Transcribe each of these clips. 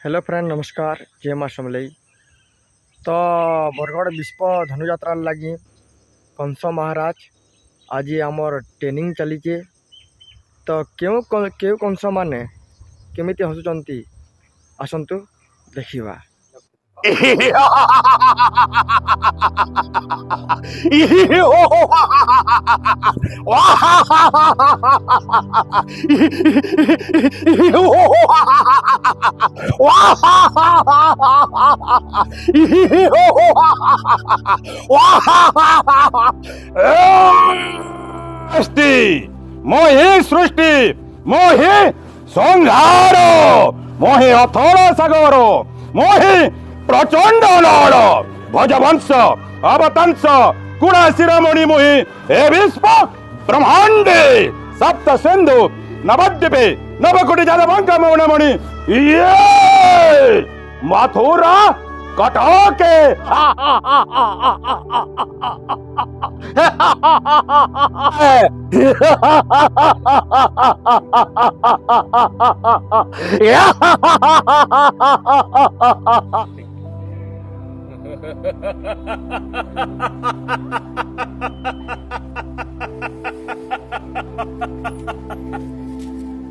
Hello friend नमस्कार जय माँ समलई। तो बरगढ़ विश्व धनुयात्रा लगी कंस महाराज आज आमर ट्रेनिंग चलीचे। तो क्यों क्यों कंस माने केमिति हसुचंती आसंतु देखिबा। सृष्टि मोहि सृष्टि मोहि संहार मोहि अथोर सागर मोहि प्रचंड लाल भजवंश अवतंस कुणा शिरोमणि मोहि हे विश्व ब्रह्मांडे सप्त सिंधु नवद्वीपे नवकोटि जादवंक मौनमणि ये मथुरा कटके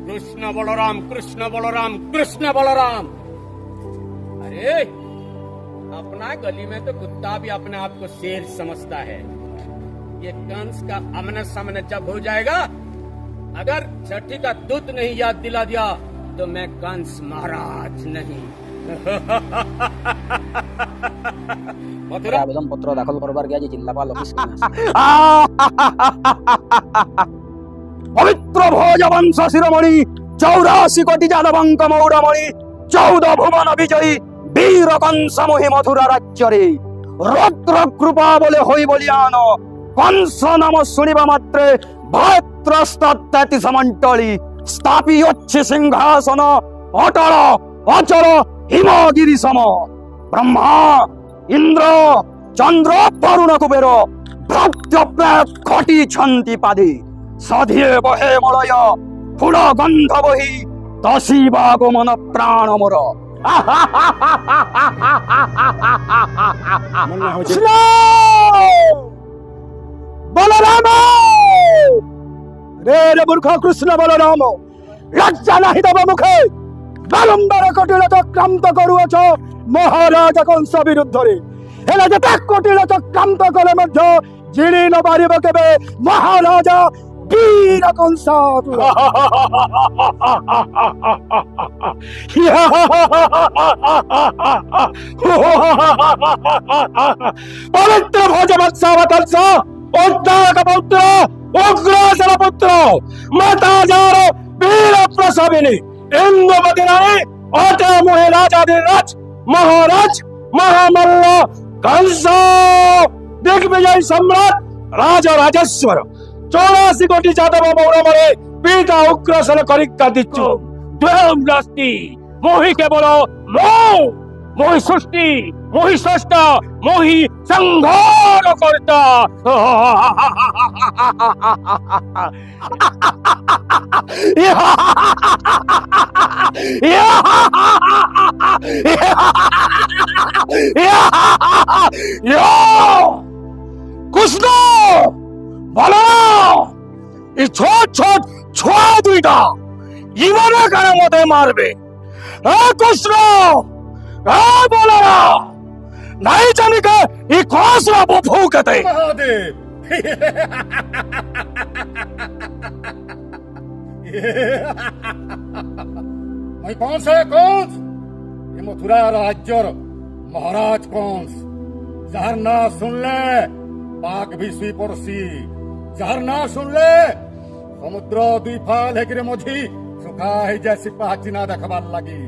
कृष्ण बलराम कृष्ण बलराम कृष्ण बलराम। अरे अपना गली में तो कुत्ता भी अपने आप को शेर समझता है। ये कंस का आमने सामने जब हो जाएगा, अगर छठी का दूत नहीं याद दिला दिया तो मैं कंस महाराज नहीं। आवेदन पत्र दाखल करबार गया जिल्लापाल ऑफिस पवित्र भोजवंश शिरोमणि 84 कोटि जादवंक मौडमणि 14 भुवन विजयी वीर कंस मोहि मथुरा राज्य रे रुद्र कृपा बोले होई बलियान कंस नाम शुणिबा मात्रे भयत्रस्त समंटली स्थापी अच्छे सिंहासन अटल अचल हिमगिरी सम ब्रह्मा इंद्र चंद्र वरुण कुबेर भृत्य खटी छंती पादे सधिए बहे मलय फूल गंध बही दशिबागो मन प्राण मोर बलराम रे रे मूर्ख कृष्ण बलराम लज्जा नहीं तब मुखे बारंबार कटिल चक्रांत करुअछ महाराज कंस विरुद्ध रे हेले जेते कटिल चक्रांत कले मध्य जिणी न पारिब केबे महाराजा वीर कंस पवित्र भोजवत्सवतंस उद्दालक पुत्र उग्रसेन पुत्र माता जार वीर प्रसविनी इंद्रवती रानी अटे मोहि राजाधिराज महाराज महामल्ल कंस दिग्विजय सम्राट राजा राजेश्वर 84 कोटि जादव मौरमरे पीता उग्रसेन करिका दिच्छु द्वयं नास्ति मोहि केवल मोहि सृष्टि मोहि स्रष्टा मोहि संहार कर्ता कृष्ण बलराम ये छोट छोट छुआ दुईटा इवने करे मते मारबे कृष्ण बलराम नहीं जाने के ये कौसला बुफू कहते मैं कौन से कंस? ये मथुरा राज्य महाराज कंस। जहर ना सुन ले पाक भी सुई पड़सी। जहर ना सुन ले समुद्र दुई फाल है मझी सुखा है जैसी पाचिना देखबार लगी।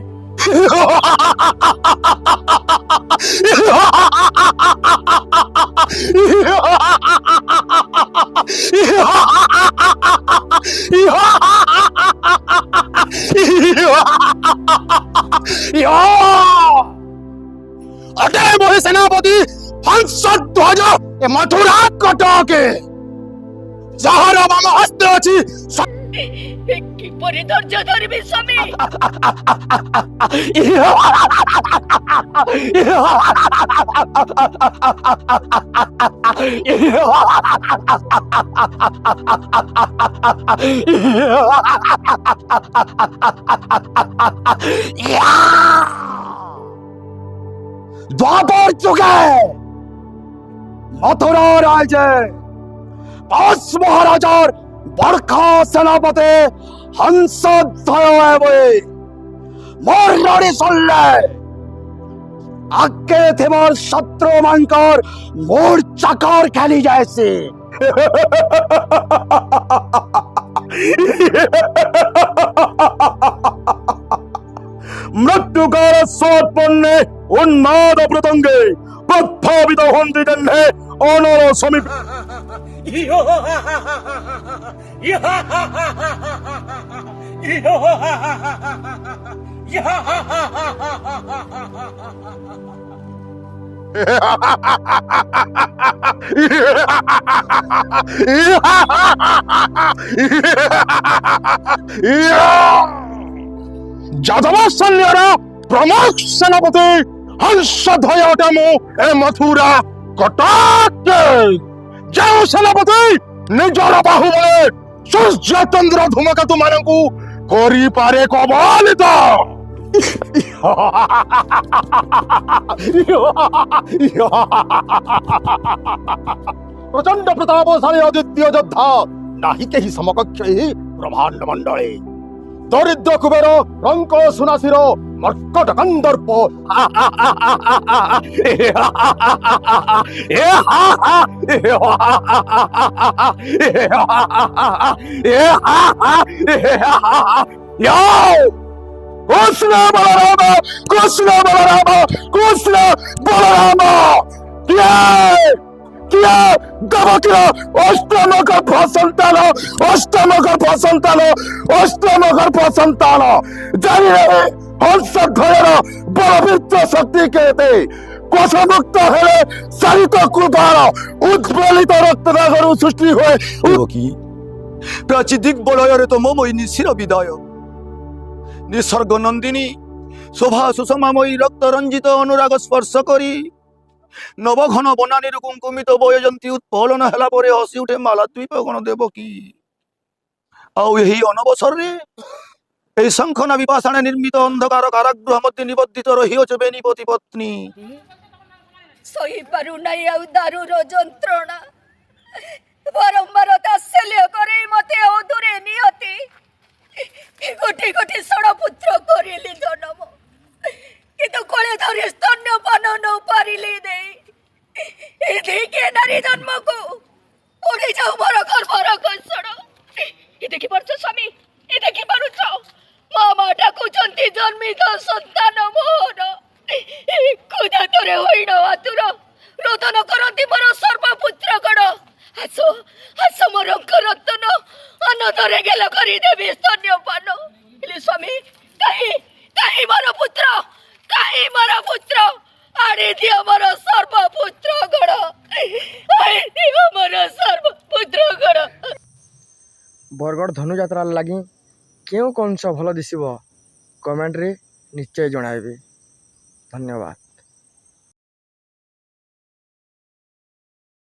अटे मोहि सेनापति हंसध्वज मथुरा कटके जहर मम हस्ते अछि কিপরি ধৈর্য ধরবি স্বামী? দ্বাপর যুগে মথুরা রাজ্যে 5 মহারাজার বরখা সেনাপতি হংসধ্বয় মোর লড়ি চললে আগে থেমার শত্রু মানকর মোর চাকর খেলি যাইছে। মৃত্যুকার সোৎপন্নে উন্মাদ প্রতঙ্গে প্রভাবিত হন্তি জন্যে অনর সমীপ যাদব সৈন্যরা প্রমুখ সেনাপতি হংসধ্বয়টামু এ মথুরা কটাক্ষে ଯେଉଁ ସେନାପତି ନିଜର ବାହୁବଳେ ସୂର୍ଯ୍ୟ ଚନ୍ଦ୍ର ଧୂମକେତୁ ମାନଙ୍କୁ କରିପାରେ କବଳିତ। ପ୍ରଚଣ୍ଡ ପ୍ରତାପଶାଳୀ ଅଦ୍ୱିତୀୟ ଯୋଦ୍ଧା ନାହିଁ କେହି ସମକକ୍ଷ ଏହି ବ୍ରହ୍ମାଣ୍ଡ ମଣ୍ଡଳେ। ଦରିଦ୍ର କୁବେର ରଙ୍କ ସୁନାସିର ମର୍କଟ କନ୍ଦର୍ପ কৃষ্ণ বলরাম কৃষ্ণ বলরাম কৃষ্ণ বলরাম দেবকীর অষ্টমগর্ভ সন্তান অষ্টমগর্ভ সন্তান জানি হংসধ্বয়ের বলবীর্য শক্তি কেতে কোষমুক্ত হেলে চারিত কৃপার উজ্জ্বলিত রক্তনাগর সৃষ্টি হয়ে কি প্রাচী দিগ্বলୟରେ ତମ মই ନିଶିର ବିଦାୟ ନିସର୍ଗ ନନ୍ଦିନୀ ଶୋଭା ସୁଷମାମୟୀ ରକ୍ତ ରଞ୍ଜିତ ଅନୁରାଗ ସ୍ପର୍ଶ କରି ନବଘନ ବନାନୀରୁ କୁଙ୍କୁମିତ ବୟଜନ୍ତୀ ଉତ୍ପଳନ ହେଲା ପରେ ହସି ଉଠେ ମାଲାଦ୍ୱୀପ ଗଣ ଦେବକୀ। ଆଉ ଏହି ଅନବସରରେ এই শঙ্খনা বিপাশানে নির্মিত অন্ধকার কারাগৃহ মধ্যে নিবদ্ধিত রহিয়াছে বেনিপতি পত্নী। সহি পারু নাই ଆଉ ଦାରୁର ଯନ୍ତ୍ରଣା ବାରମ୍ବାର ତାତ୍ସଲ୍ୟ କରି ମତେ ଅଧୁରେ ନିୟତି ଗୋଟି ଗୋଟି ଷଡ଼ପୁତ୍ର କରିଲି ଜନମ କିନ୍ତୁ କୋଳେ ଧରି ସ୍ତନ୍ୟପାନ ନ ପାରିଲି ଦେଇ ଏଧିକେ ନାରୀ ଜନ୍ମକୁ ଉଡ଼ି ଯାଉ ମୋର ଗର୍ଭର କଷଣ। ଏ ଦେଖିପାରୁଛ ସ୍ୱାମୀ, ଏ ଦେଖିପାରୁଛ ମାମା ଡାକୁଛନ୍ତି ଜନ୍ମିତ ସନ୍ତାନ ମୋହନ କୁଦାତରେ ହୋଇଣ ଆତୁର ରୋଦନ କରନ୍ତି ମୋର ସର୍ବପୁତ୍ର ଗଣ। ଆସ ଆସ ମୋର ରତନ ଅନଦରେ ଗେଲ କରିଦେବି ସ୍ତନ୍ୟପାନ। ହେଲେ ସ୍ୱାମୀ କାହିଁ କାହିଁ ମୋର ପୁତ୍ର, କାହିଁ ମୋର ପୁତ୍ର ଆଣି ଦିଅ ମୋର ସର୍ବପୁତ୍ର ଗଣ, ଆଣି ଦିଅ ମୋର ସର୍ବପୁତ୍ର ଗଣ। ବରଗଡ଼ ଧନୁଯାତ୍ରା ଲାଗି କେଉଁ କଂସ ଭଲ ଦିଶିବ କମେଣ୍ଟରେ ନିଶ୍ଚୟ ଜଣାଇବେ। ଧନ୍ୟବାଦ।